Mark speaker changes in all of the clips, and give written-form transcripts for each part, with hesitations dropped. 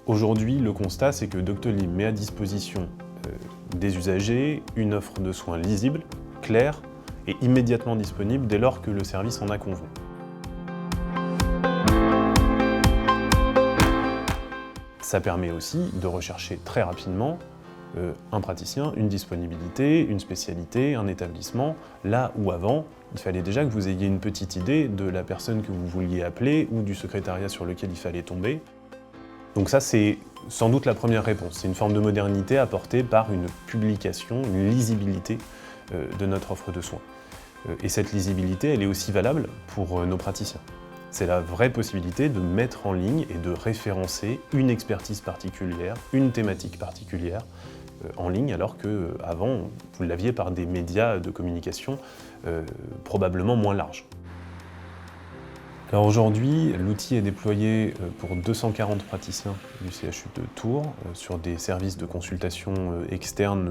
Speaker 1: Aujourd'hui, le constat, c'est que Doctolib met à disposition des usagers une offre de soins lisible, claire et immédiatement disponible dès lors que le service en a convenu. Ça permet aussi de rechercher très rapidement un praticien, une disponibilité, une spécialité, un établissement, là où avant, il fallait déjà que vous ayez une petite idée de la personne que vous vouliez appeler ou du secrétariat sur lequel il fallait tomber. Donc ça, c'est sans doute la première réponse. C'est une forme de modernité apportée par une publication, une lisibilité de notre offre de soins. Et cette lisibilité, elle est aussi valable pour nos praticiens. C'est la vraie possibilité de mettre en ligne et de référencer une expertise particulière, une thématique particulière en ligne, alors qu'avant, vous l'aviez par des médias de communication probablement moins larges. Alors aujourd'hui, l'outil est déployé pour 240 praticiens du CHU de Tours sur des services de consultation externes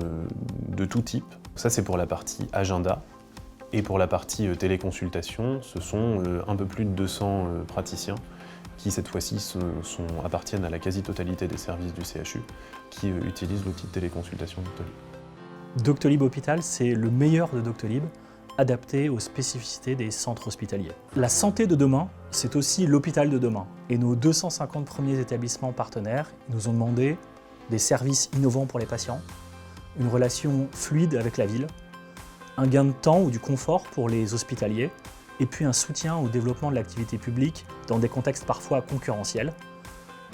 Speaker 1: de tout type. Ça, c'est pour la partie agenda. Et pour la partie téléconsultation, ce sont un peu plus de 200 praticiens qui, cette fois-ci, appartiennent à la quasi-totalité des services du CHU qui utilisent l'outil de téléconsultation Doctolib.
Speaker 2: Doctolib Hôpital, c'est le meilleur de Doctolib, adapté aux spécificités des centres hospitaliers. La santé de demain, c'est aussi l'hôpital de demain. Et nos 250 premiers établissements partenaires nous ont demandé des services innovants pour les patients, une relation fluide avec la ville, un gain de temps ou du confort pour les hospitaliers, et puis un soutien au développement de l'activité publique dans des contextes parfois concurrentiels.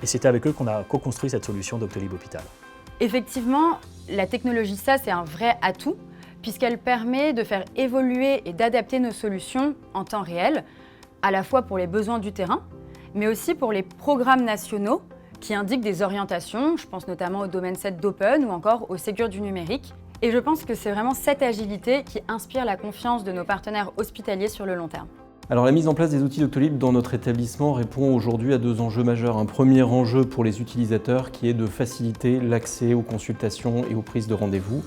Speaker 2: Et c'est avec eux qu'on a co-construit cette solution Doctolib Hôpital.
Speaker 3: Effectivement, la technologie SaaS est un vrai atout, puisqu'elle permet de faire évoluer et d'adapter nos solutions en temps réel, à la fois pour les besoins du terrain, mais aussi pour les programmes nationaux qui indiquent des orientations, je pense notamment au domaine 7 d'Open ou encore au Ségur du numérique. Et je pense que c'est vraiment cette agilité qui inspire la confiance de nos partenaires hospitaliers sur le long terme.
Speaker 4: Alors la mise en place des outils Doctolib dans notre établissement répond aujourd'hui à deux enjeux majeurs. Un premier enjeu pour les utilisateurs qui est de faciliter l'accès aux consultations et aux prises de rendez-vous.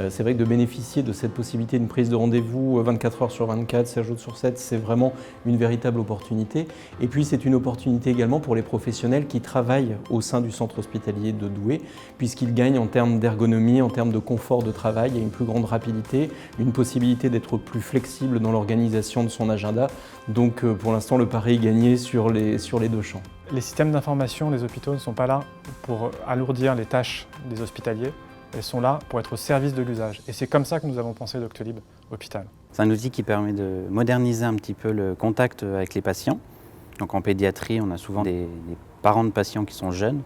Speaker 4: C'est vrai que de bénéficier de cette possibilité d'une prise de rendez-vous 24 heures sur 24, 7 jours sur 7, c'est vraiment une véritable opportunité. Et puis c'est une opportunité également pour les professionnels qui travaillent au sein du centre hospitalier de Douai, puisqu'ils gagnent en termes d'ergonomie, en termes de confort de travail, il y a une plus grande rapidité, une possibilité d'être plus flexible dans l'organisation de son agenda. Donc pour l'instant, le pari est gagné sur les deux champs.
Speaker 5: Les systèmes d'information des hôpitaux ne sont pas là pour alourdir les tâches des hospitaliers. Elles sont là pour être au service de l'usage. Et c'est comme ça que nous avons pensé Doctolib Hôpital.
Speaker 6: C'est un outil qui permet de moderniser un petit peu le contact avec les patients. Donc en pédiatrie, on a souvent des parents de patients qui sont jeunes,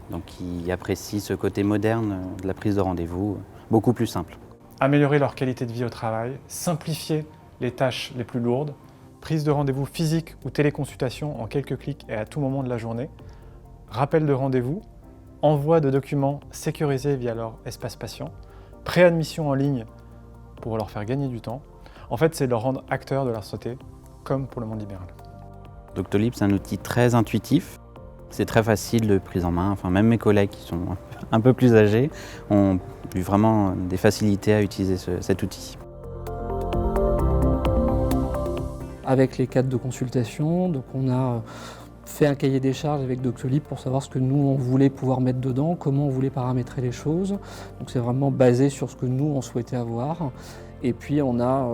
Speaker 6: donc qui apprécient ce côté moderne de la prise de rendez-vous, beaucoup plus simple.
Speaker 5: Améliorer leur qualité de vie au travail, simplifier les tâches les plus lourdes, prise de rendez-vous physique ou téléconsultation en quelques clics et à tout moment de la journée, rappel de rendez-vous, envoi de documents sécurisés via leur espace patient, préadmission en ligne pour leur faire gagner du temps. En fait, c'est de leur rendre acteurs de leur santé, comme pour le monde libéral.
Speaker 6: Doctolib, c'est un outil très intuitif. C'est très facile de prise en main. Enfin, même mes collègues qui sont un peu plus âgés ont eu vraiment des facilités à utiliser cet outil.
Speaker 7: Avec les cadres de consultation, donc on a fait un cahier des charges avec Doctolib pour savoir ce que nous on voulait pouvoir mettre dedans, comment on voulait paramétrer les choses. Donc c'est vraiment basé sur ce que nous on souhaitait avoir. Et puis on a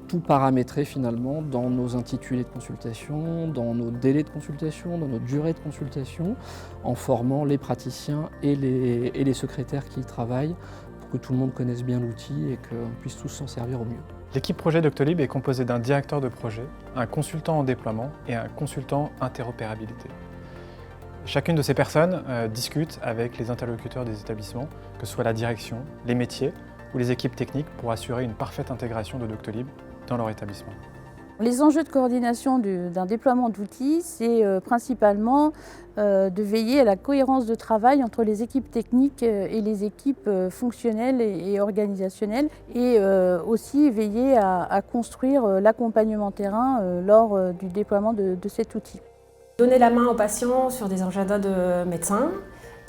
Speaker 7: tout paramétré finalement dans nos intitulés de consultation, dans nos délais de consultation, dans nos durées de consultation, en formant les praticiens et les secrétaires qui y travaillent pour que tout le monde connaisse bien l'outil et qu'on puisse tous s'en servir au mieux.
Speaker 5: L'équipe projet Doctolib est composée d'un directeur de projet, un consultant en déploiement et un consultant interopérabilité. Chacune de ces personnes discute avec les interlocuteurs des établissements, que ce soit la direction, les métiers ou les équipes techniques pour assurer une parfaite intégration de Doctolib dans leur établissement.
Speaker 8: Les enjeux de coordination d'un déploiement d'outils, c'est principalement de veiller à la cohérence de travail entre les équipes techniques et les équipes fonctionnelles et organisationnelles, et aussi veiller à construire l'accompagnement terrain lors du déploiement de cet outil.
Speaker 9: Donner la main aux patients sur des agendas de médecins.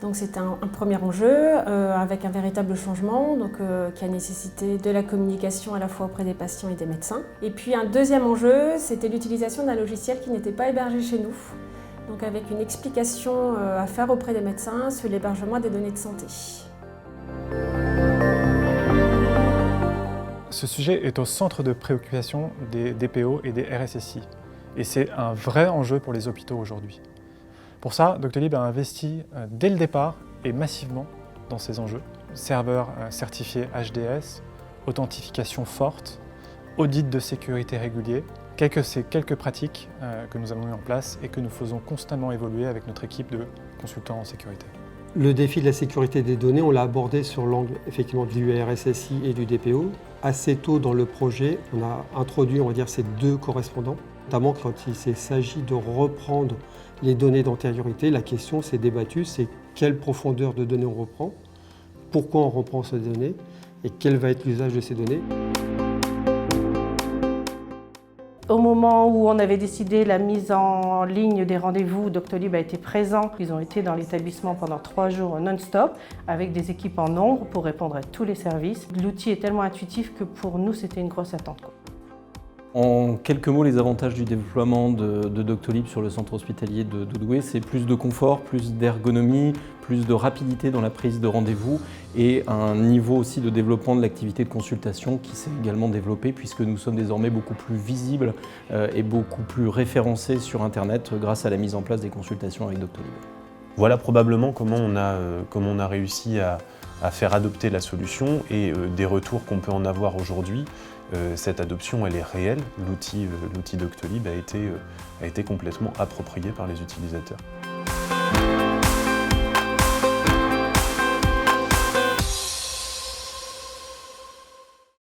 Speaker 9: Donc c'est un premier enjeu avec un véritable changement qui a nécessité de la communication à la fois auprès des patients et des médecins. Et puis un deuxième enjeu, c'était l'utilisation d'un logiciel qui n'était pas hébergé chez nous. donc avec une explication à faire auprès des médecins sur l'hébergement des données de santé.
Speaker 5: Ce sujet est au centre de préoccupation des DPO et des RSSI. Et c'est un vrai enjeu pour les hôpitaux aujourd'hui. Pour ça, Doctolib a investi dès le départ et massivement dans ces enjeux. Serveurs certifiés HDS, authentification forte, audit de sécurité régulier. Ces quelques pratiques que nous avons mis en place et que nous faisons constamment évoluer avec notre équipe de consultants en sécurité.
Speaker 10: Le défi de la sécurité des données, on l'a abordé sur l'angle effectivement du RSSI et du DPO. Assez tôt dans le projet, on a introduit, on va dire, ces deux correspondants. Notamment quand il s'agit de reprendre les données d'antériorité, la question s'est débattue, c'est quelle profondeur de données on reprend, pourquoi on reprend ces données et quel va être l'usage de ces données.
Speaker 11: Au moment où on avait décidé la mise en ligne des rendez-vous, Doctolib a été présent. Ils ont été dans l'établissement pendant 3 jours non-stop avec des équipes en nombre pour répondre à tous les services. L'outil est tellement intuitif que pour nous, c'était une grosse attente.
Speaker 4: En quelques mots, les avantages du déploiement de Doctolib sur le centre hospitalier de Douai, c'est plus de confort, plus d'ergonomie, plus de rapidité dans la prise de rendez-vous et un niveau aussi de développement de l'activité de consultation qui s'est également développé puisque nous sommes désormais beaucoup plus visibles et beaucoup plus référencés sur Internet grâce à la mise en place des consultations avec Doctolib.
Speaker 1: Voilà probablement comment on a réussi à faire adopter la solution et des retours qu'on peut en avoir aujourd'hui. Cette adoption, elle est réelle. L'outil Doctolib a été complètement approprié par les utilisateurs.